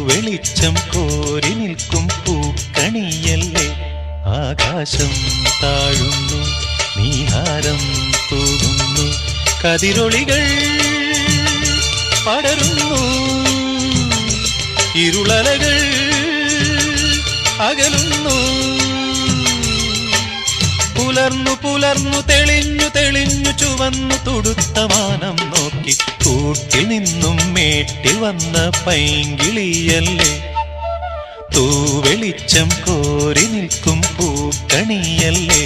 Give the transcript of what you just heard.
വെളിച്ചം കോരി നിൽക്കും പൂക്കണിയല്ലേ. ആകാശം താഴുന്നു, നീഹാരം തൂകുന്നു, കതിരൊളികൾ പടരുന്നു, ഇരുളലകൾ അകലുന്നു. പുലർന്നു പുലർന്നു തെളിഞ്ഞു തെളിഞ്ഞു ചുവന്നു തുടുത്ത മാനം നോക്കി കൂട്ടിൽ നിന്നും മേട്ടിൽ വന്ന പൈങ്കിളിയല്ലേ. തൂവെളിച്ചം കോരി നിൽക്കും പൂക്കണിയല്ലേ.